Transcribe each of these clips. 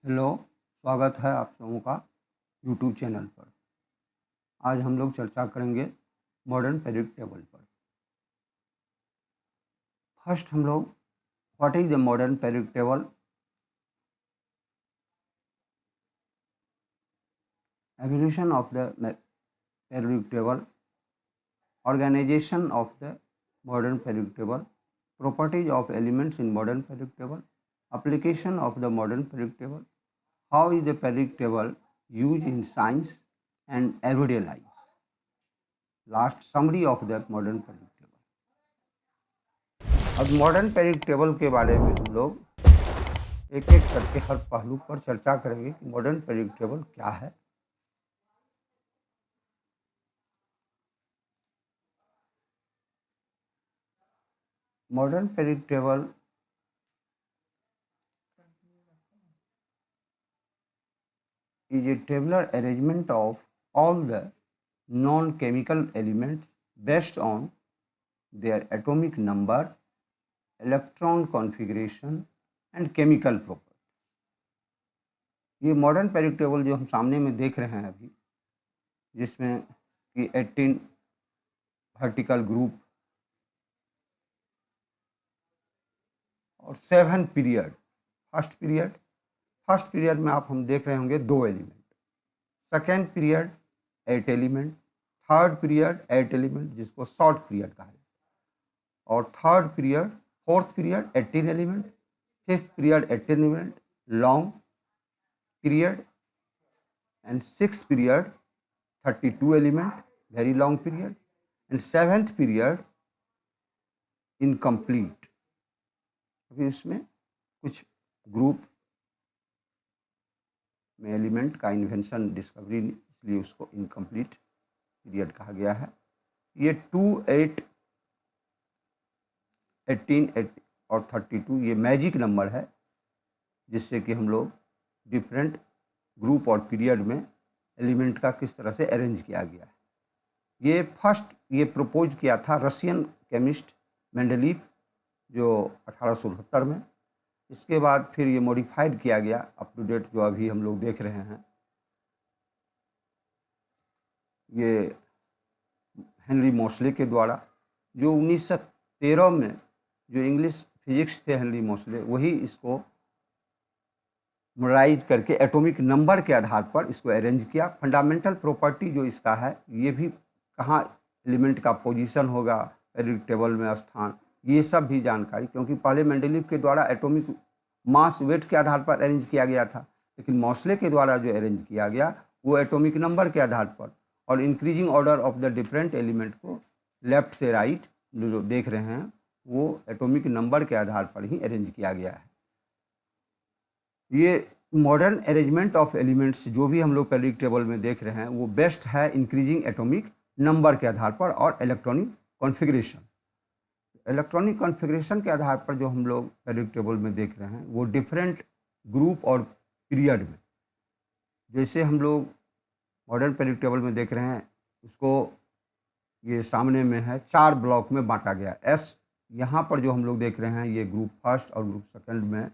Hello, स्वागत है आप लोगों का यूट्यूब चैनल पर। आज हम लोग चर्चा करेंगे मॉडर्न पीरियड टेबल पर। फर्स्ट हम लोग what is the modern period table, evolution of the period table, organisation of the modern period table, properties of elements in modern period table, application of the modern periodic table, how is the periodic table used in science and everyday life, last summary of the modern periodic table। अब modern periodic table के बारे में हम लोग एक एक करके हर पहलू पर चर्चा करेंगे कि मॉडर्न पीरियडिक टेबल क्या है। Modern periodic table is a tabular arrangement of all the non-chemical elements based on their atomic number, electron configuration and chemical property। ये मॉडर्न पीरियडिक टेबल जो हम सामने में देख रहे हैं अभी, जिसमें कि 18 वर्टिकल ग्रुप और 7 पीरियड। फर्स्ट पीरियड में आप हम देख रहे होंगे 2 element, second period 8 element, third period 8 element जिसको शॉर्ट पीरियड कहा जाता है, और fourth period 18 element, fifth period 18 element long period, and six period 32 element very long period, and seventh period incomplete. अभी इसमें कुछ ग्रुप में एलिमेंट का इन्वेंशन डिस्कवरी, इसलिए उसको इनकम्प्लीट पीरियड कहा गया है। ये 2, 8, 18 और 32 ये मैजिक नंबर है, जिससे कि हम लोग डिफरेंट ग्रुप और पीरियड में एलिमेंट का किस तरह से अरेंज किया गया है। ये प्रपोज किया था रशियन केमिस्ट मेंडलीव जो 1869 में। इसके बाद फिर ये मॉडिफाइड किया गया अप टू डेट जो अभी हम लोग देख रहे हैं। ये हेनरी मोसले के द्वारा, जो 1913 में जो इंग्लिश फिजिक्स थे हेनरी मोसले, वही इसको मॉडराइज करके एटॉमिक नंबर के आधार पर इसको अरेंज किया। फंडामेंटल प्रॉपर्टी जो इसका है, ये भी कहाँ एलिमेंट का पोजीशन होगा पीरियडिक टेबल में स्थान, ये सब भी जानकारी, क्योंकि पहले मेंडलीव के द्वारा एटॉमिक मास वेट के आधार पर अरेंज किया गया था, लेकिन मोसले के द्वारा जो अरेंज किया गया वो एटॉमिक नंबर के आधार पर और increasing order of the different element को लेफ्ट से राइट जो देख रहे हैं वो एटॉमिक नंबर के आधार पर ही अरेंज किया गया है। ये मॉडर्न अरेंजमेंट ऑफ एलिमेंट्स जो भी हम लोग पीरियडिक टेबल में देख रहे हैं वो बेस्ट है इंक्रीजिंग एटॉमिक नंबर के आधार पर और इलेक्ट्रॉनिक कॉन्फ़िगरेशन के आधार पर जो हम लोग पीरियडिक टेबल में देख रहे हैं वो डिफरेंट ग्रुप और पीरियड में, जैसे हम लोग मॉडर्न पीरियडिक टेबल में देख रहे हैं, उसको ये सामने में है 4 ब्लॉक में बांटा गया। एस यहाँ पर जो हम लोग देख रहे हैं ये ग्रुप फर्स्ट और ग्रुप सेकंड में,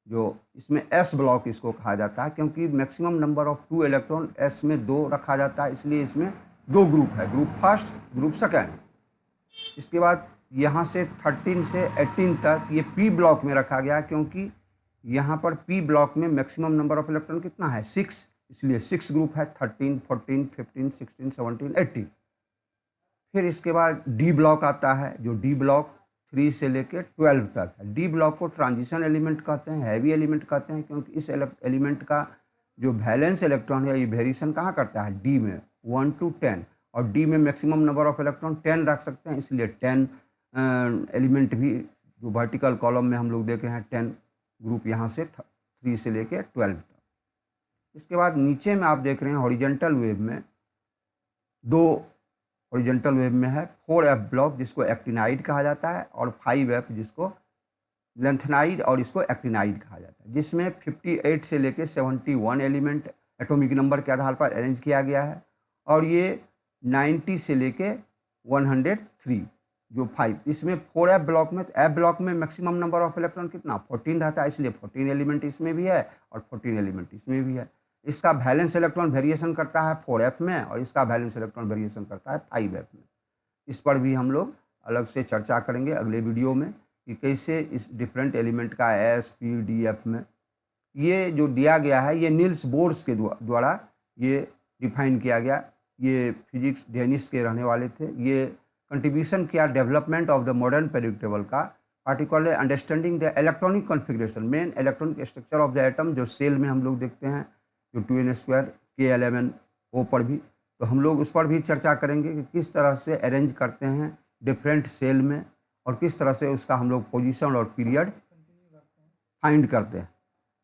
जो इसमें एस ब्लॉक इसको कहा जाता है, क्योंकि maximum number of 2 electron S में 2 रखा जाता है, इसलिए इसमें 2 ग्रुप है, ग्रुप फर्स्ट ग्रुप सेकंड। इसके बाद यहाँ से 13 से 18 तक ये पी ब्लॉक में रखा गया, क्योंकि यहाँ पर पी ब्लॉक में मैक्सिमम नंबर ऑफ इलेक्ट्रॉन कितना है 6, इसलिए 6 ग्रुप है 13, 14, 15, 16, 17, 18। फिर इसके बाद डी ब्लॉक आता है, जो डी ब्लॉक 3 से लेकर 12 तक है। डी ब्लॉक को ट्रांजिशन एलिमेंट कहते हैं, हैवी एलिमेंट कहते हैं, क्योंकि इस एलिमेंट का जो वैलेंस इलेक्ट्रॉन है ये वेरिएशन कहाँ करता है डी में 1 to 10, और डी में मैक्सिमम नंबर ऑफ इलेक्ट्रॉन 10 रख सकते हैं, इसलिए 10 एलिमेंट भी जो वर्टिकल कॉलम में हम लोग देख रहे हैं 10 ग्रुप यहाँ से 3 से लेकर 12 तक। इसके बाद नीचे में आप देख रहे हैं हॉरिजॉन्टल वेव में 2 हॉरिजॉन्टल वेव में है 4f ब्लॉक जिसको एक्टिनाइड कहा जाता है, और 5f जिसको लेंथेनाइड और इसको एक्टिनाइड कहा जाता है, जिसमें 58 से लेकर 71 एलिमेंट एटॉमिक नंबर के आधार पर अरेंज किया गया है, और ये 90 से लेके 103 जो 5, इसमें 4f ब्लॉक में, तो f ब्लॉक में मैक्सिमम नंबर ऑफ इलेक्ट्रॉन कितना 14 रहता है, इसलिए 14 एलिमेंट इसमें भी है और 14 एलिमेंट इसमें भी है। इसका वैलेंस इलेक्ट्रॉन वेरिएशन करता है 4f में और इसका वैलेंस इलेक्ट्रॉन वेरिएशन करता है 5f में। इस पर भी हम लोग अलग से चर्चा करेंगे अगले वीडियो में कि कैसे इस डिफरेंट एलिमेंट का s p d f में, ये जो दिया गया है ये नील्स बोर्स के द्वारा ये डिफाइन किया गया। ये फिजिक्स डेनिस के रहने वाले थे। ये कंट्रीब्यूशन किया development of the modern periodic table का, particularly understanding the electronic configuration, main electronic structure of the atom जो सेल में हम लोग देखते हैं, जो 2n² K11O पर भी, तो हम लोग उस पर भी चर्चा करेंगे कि किस तरह से अरेंज करते हैं डिफरेंट सेल में और किस तरह से उसका हम लोग पोजीशन और पीरियड फाइंड करते हैं।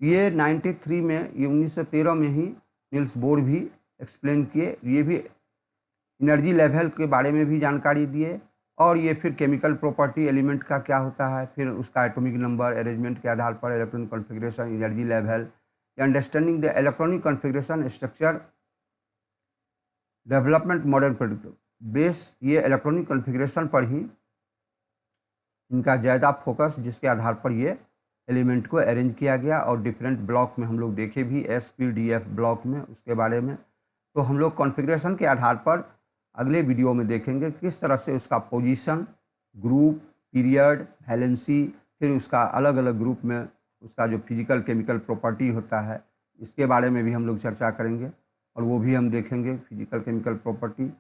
ये 93 में, ये 1913 में ही नील्स बोर भी एक्सप्लेन किए। ये भी एनर्जी लेवल के बारे में भी जानकारी दिए और ये फिर केमिकल प्रॉपर्टी एलिमेंट का क्या होता है, फिर उसका एटॉमिक नंबर अरेंजमेंट के आधार पर electronic configuration, energy level, understanding the electronic configuration structure development modern periodic base, ये इलेक्ट्रॉनिक कॉन्फ़िगरेशन पर ही इनका ज़्यादा फोकस, जिसके आधार पर ये एलिमेंट को अरेंज किया गया। और डिफरेंट ब्लॉक में हम लोग देखे भी s p d f block में उसके बारे में। तो हम लोग कॉन्फ़िगरेशन के आधार पर अगले वीडियो में देखेंगे किस तरह से उसका पोजीशन, ग्रुप, पीरियड, वैलेंसी, फिर उसका अलग अलग ग्रुप में उसका जो फिजिकल केमिकल प्रॉपर्टी होता है, इसके बारे में भी हम लोग चर्चा करेंगे और वो भी हम देखेंगे फिजिकल केमिकल प्रॉपर्टी,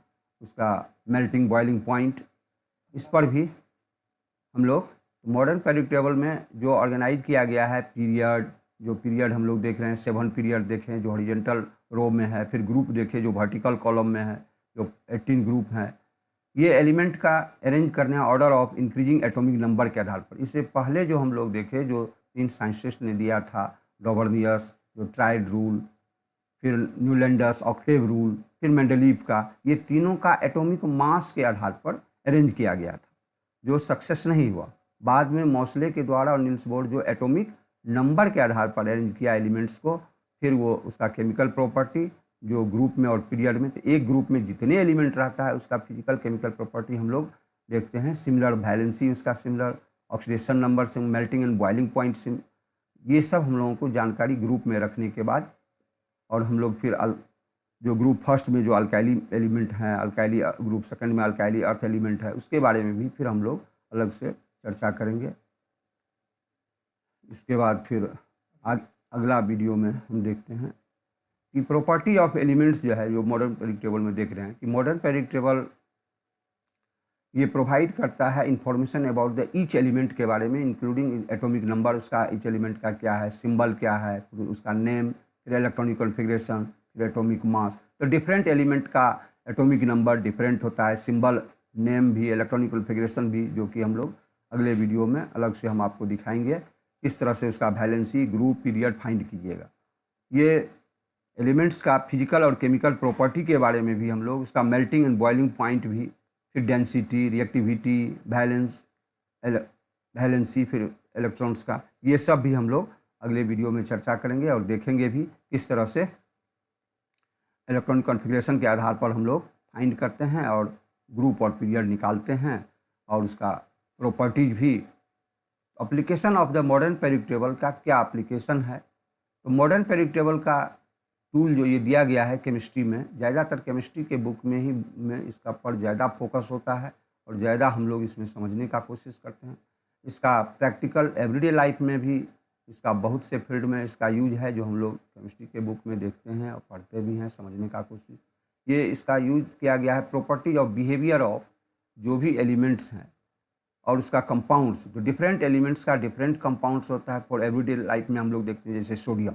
उसका मेल्टिंग बॉइलिंग पॉइंट, इस पर भी हम लोग मॉडर्न पीरियोडिक टेबल में जो ऑर्गेनाइज किया गया है पीरियड, जो पीरियड हम लोग देख रहे हैं 7 पीरियड देखें जो हॉरिजॉन्टल रो में है, फिर ग्रुप देखें जो वर्टिकल कॉलम में है, जो 18 ग्रुप हैं। ये एलिमेंट का अरेंज करने order of increasing atomic number के आधार पर। इससे पहले जो हम लोग देखे, जो 3 साइंटिस्ट ने दिया था, डॉवर्नियस, जो ट्राइड रूल, फिर न्यूलैंडस ऑक्टेव रूल, फिर मेंडलीव का, ये तीनों का एटॉमिक मास के आधार पर अरेंज किया गया था, जो सक्सेस नहीं हुआ। बाद में मॉसले के द्वारा और नील्स बोर जो एटॉमिक नंबर के आधार पर अरेंज किया एलिमेंट्स को, फिर वो उसका केमिकल प्रॉपर्टी जो ग्रुप में और पीरियड में, तो एक ग्रुप में जितने एलिमेंट रहता है उसका फिजिकल केमिकल प्रॉपर्टी हम लोग देखते हैं, सिमिलर वैलेंसी उसका सिमिलर, ऑक्सीडेशन नंबर से, मेल्टिंग एंड बॉइलिंग पॉइंट से, ये सब हम लोगों को जानकारी ग्रुप में रखने के बाद, और हम लोग फिर जो ग्रुप फर्स्ट में जो अल्काइली एलिमेंट हैं, अल्काइली ग्रुप सेकंड में अल्काइली अर्थ एलिमेंट है, उसके बारे में भी फिर हम लोग अलग से चर्चा करेंगे। इसके बाद फिर अगला वीडियो में हम देखते हैं कि प्रॉपर्टी ऑफ एलिमेंट्स जो है, जो मॉडर्न पीरियोडिक टेबल में देख रहे हैं कि मॉडर्न पीरियोडिक टेबल ये प्रोवाइड करता है information about the each element के बारे में, इंक्लूडिंग एटॉमिक नंबर, उसका ईच एलिमेंट का क्या है, सिंबल क्या है, फिर उसका नेम, फिर इलेक्ट्रॉनिक कॉन्फ़िगरेशन, फिर एटॉमिक मास। तो डिफरेंट एलिमेंट का एटॉमिक नंबर डिफरेंट होता है, सिंबल, नेम भी, इलेक्ट्रॉनिक कॉन्फ़िगरेशन भी, जो कि हम लोग अगले वीडियो में अलग से हम आपको दिखाएंगे किस तरह से उसका वैलेंसी, ग्रुप, पीरियड फाइंड कीजिएगा। ये एलिमेंट्स का फिजिकल और केमिकल प्रॉपर्टी के बारे में भी हम लोग, उसका मेल्टिंग एंड बॉइलिंग पॉइंट भी, फिर डेंसिटी, रिएक्टिविटी, वैलेंसी, फिर इलेक्ट्रॉन्स का, ये सब भी हम लोग अगले वीडियो में चर्चा करेंगे और देखेंगे भी किस तरह से इलेक्ट्रॉनिक कॉन्फ़िगरेशन के आधार पर हम लोग फाइंड करते हैं और ग्रुप और पीरियड निकालते हैं, और उसका प्रॉपर्टीज भी। Application of the modern periodic table का क्या एप्लीकेशन है, तो मॉडर्न पीरियोडिक टेबल का टूल जो ये दिया गया है केमिस्ट्री में, ज़्यादातर केमिस्ट्री के बुक में ही इसका पर ज़्यादा फोकस होता है और ज़्यादा हम लोग इसमें समझने का कोशिश करते हैं। इसका प्रैक्टिकल एवरीडे लाइफ में भी इसका बहुत से फील्ड में इसका यूज है, जो हम लोग केमिस्ट्री के बुक में देखते हैं और पढ़ते भी हैं, समझने का कोशिश। ये इसका यूज किया गया है प्रॉपर्टीज ऑफ बिहेवियर ऑफ जो भी एलिमेंट्स हैं और उसका कंपाउंड्स, जो डिफरेंट एलिमेंट्स का डिफरेंट कंपाउंड्स होता है। फॉर एवरीडे लाइफ में हम लोग देखते हैं जैसे सोडियम,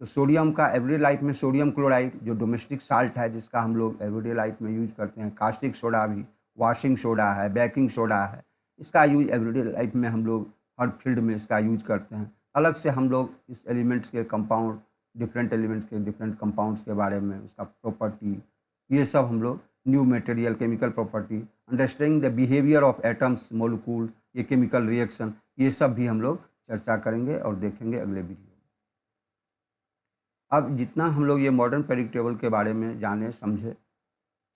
तो सोडियम का एवरीडे लाइफ में सोडियम क्लोराइड जो डोमेस्टिक साल्ट है, जिसका हम लोग एवरीडे लाइफ में यूज करते हैं। कास्टिक सोडा भी, वॉशिंग सोडा है, बेकिंग सोडा है, इसका यूज एवरीडे लाइफ में हम लोग हर फील्ड में इसका यूज करते हैं। अलग से हम लोग इस एलिमेंट्स के कंपाउंड, डिफरेंट एलिमेंट्स के डिफरेंट कंपाउंड्स के बारे में, उसका प्रॉपर्टी, ये सब हम लोग, new material, chemical property, understanding the behaviour of atoms, molecule, ये केमिकल रिएक्शन, ये सब भी हम लोग चर्चा करेंगे और देखेंगे अगले वीडियो में। अब जितना हम लोग ये मॉडर्न पीरियोडिक टेबल के बारे में जाने समझे,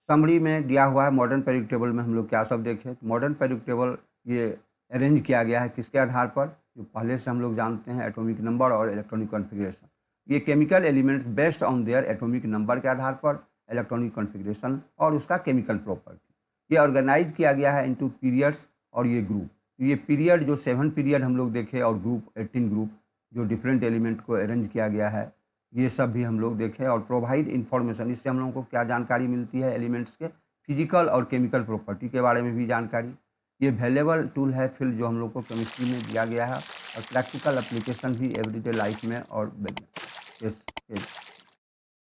समरी में दिया हुआ है मॉडर्न पीरियड टेबल में हम लोग क्या सब देखें। तो मॉडर्न पीरियड टेबल ये अरेंज किया गया है किसके आधार पर, जो पहले से हम लोग जानते हैं एटॉमिक नंबर और इलेक्ट्रॉनिक कॉन्फ़िगरेशन। ये chemical elements based on their atomic number के आधार पर, इलेक्ट्रॉनिक कॉन्फ़िगरेशन और उसका केमिकल प्रॉपर्टी। ये ऑर्गेनाइज किया गया है इनटू पीरियड्स और ये ग्रुप। ये पीरियड जो 7 पीरियड हम लोग देखे और ग्रुप 18 ग्रुप जो डिफरेंट एलिमेंट को अरेंज किया गया है, ये सब भी हम लोग देखें। और प्रोवाइड इन्फॉर्मेशन, इससे हम लोगों को क्या जानकारी मिलती है, एलिमेंट्स के फिजिकल और केमिकल प्रॉपर्टी के बारे में भी जानकारी। ये वैल्यूएबल टूल है फील्ड जो हम लोग को केमिस्ट्री में दिया गया है, और प्रैक्टिकल एप्लीकेशन भी एवरीडे लाइफ में और बिजनेस।